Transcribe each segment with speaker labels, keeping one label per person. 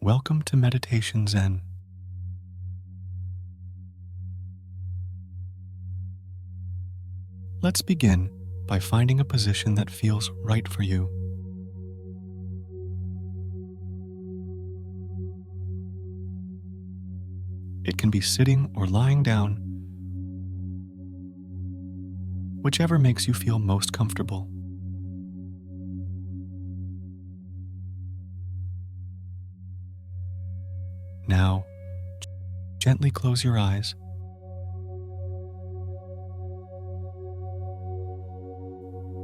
Speaker 1: Welcome to Meditation Zen. Let's begin by finding a position that feels right for you. It can be sitting or lying down, whichever makes you feel most comfortable. Now, gently close your eyes.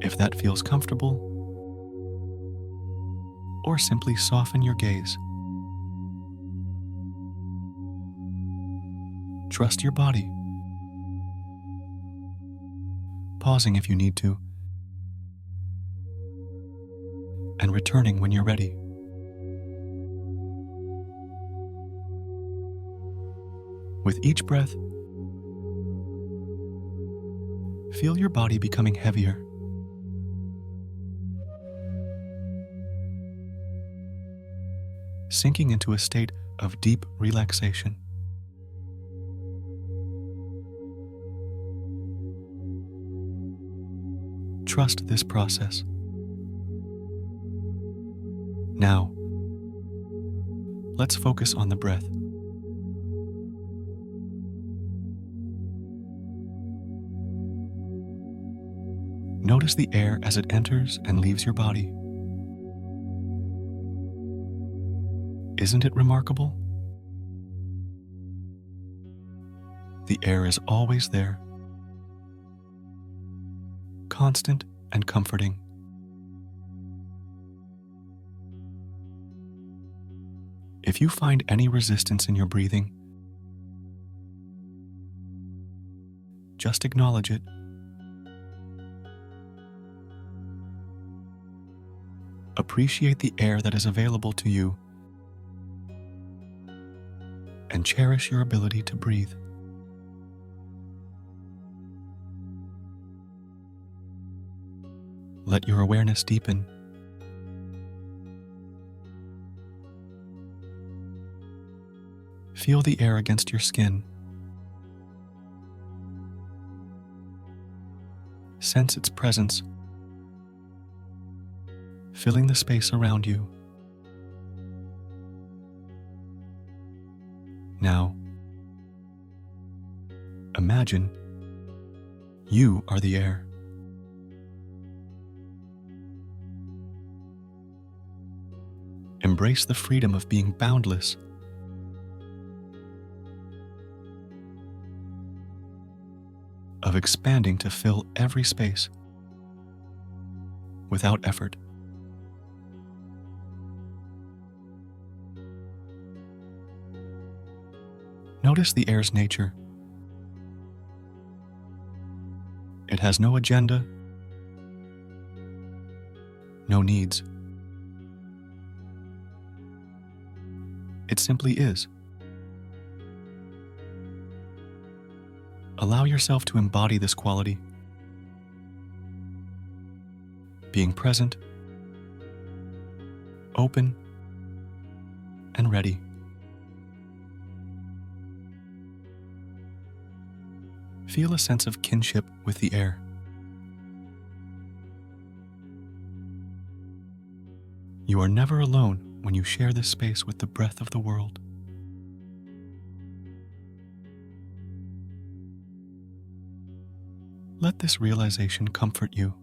Speaker 1: If that feels comfortable, or simply soften your gaze. Trust your body, pausing if you need to, and returning when you're ready. With each breath, feel your body becoming heavier. Sinking into a state of deep relaxation. Trust this process. Now, let's focus on the breath. Notice the air as it enters and leaves your body. Isn't it remarkable? The air is always there, constant and comforting. If you find any resistance in your breathing, just acknowledge it. Appreciate the air that is available to you and cherish your ability to breathe. Let your awareness deepen. Feel the air against your skin. Sense its presence, filling the space around you. Now, imagine you are the air. Embrace the freedom of being boundless. Of expanding to fill every space without effort. Notice the air's nature. It has no agenda, no needs. It simply is. Allow yourself to embody this quality, being present, open, and ready. Feel a sense of kinship with the air. You are never alone when you share this space with the breath of the world. Let this realization comfort you,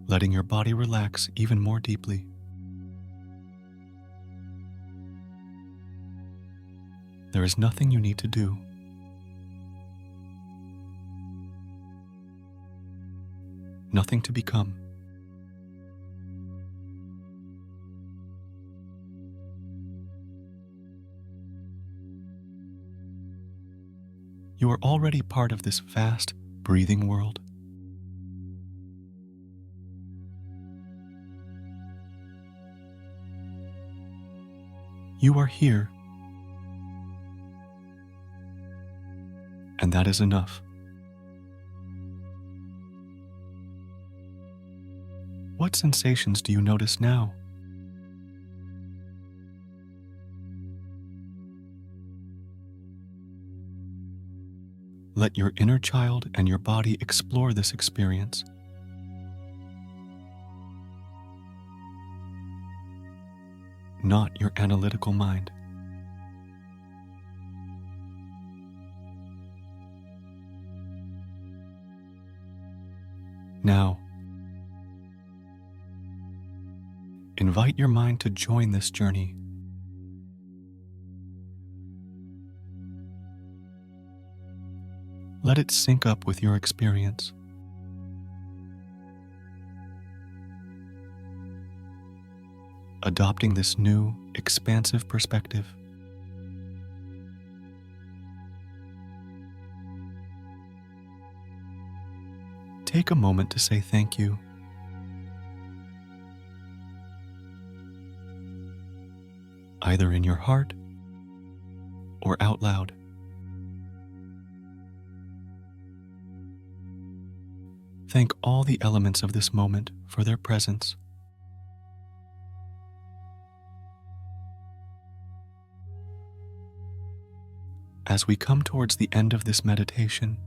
Speaker 1: letting your body relax even more deeply. There is nothing you need to do. Nothing to become. You are already part of this vast, breathing world. You are here, and that is enough. What What sensations do you notice now? Let your inner child and your body explore this experience. Not your analytical mind. Now, invite your mind to join this journey. Let it sync up with your experience. Adopting this new, expansive perspective. Take a moment to say thank you. Either in your heart or out loud. Thank all the elements of this moment for their presence. As we come towards the end of this meditation,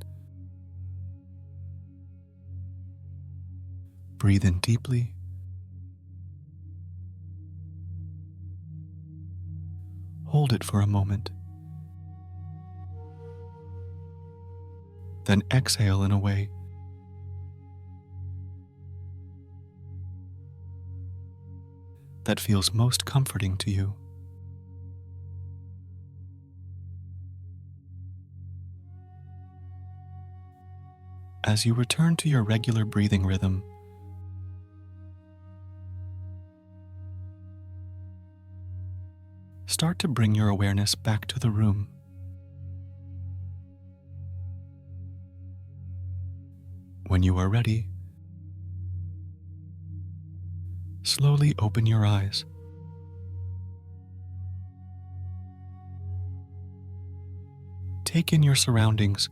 Speaker 1: breathe in deeply. Hold it for a moment. Then exhale in a way that feels most comforting to you. As you return to your regular breathing rhythm, start to bring your awareness back to the room. When you are ready, slowly open your eyes. Take in your surroundings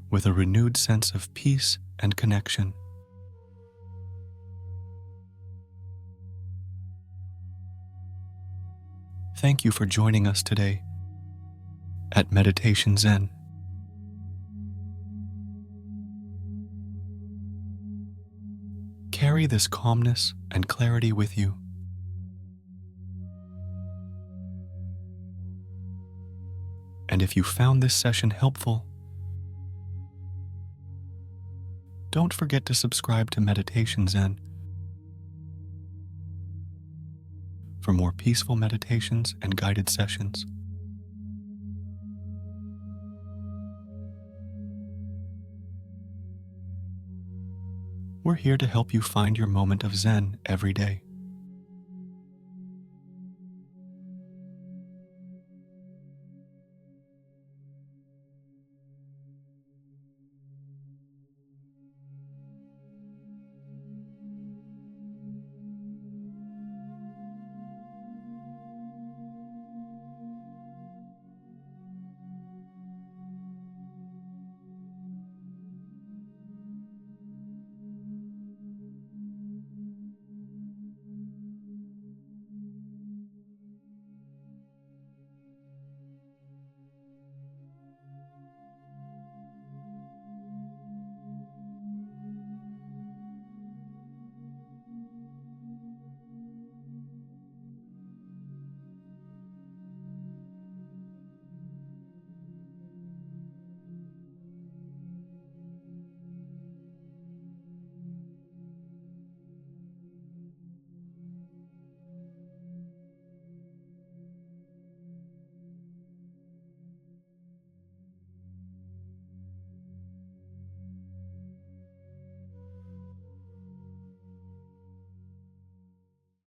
Speaker 1: with a renewed sense of peace and connection. Thank you for joining us today at Meditation Zen. Carry this calmness and clarity with you. And if you found this session helpful, don't forget to subscribe to Meditation Zen for more peaceful meditations and guided sessions. We're here to help you find your moment of Zen every day.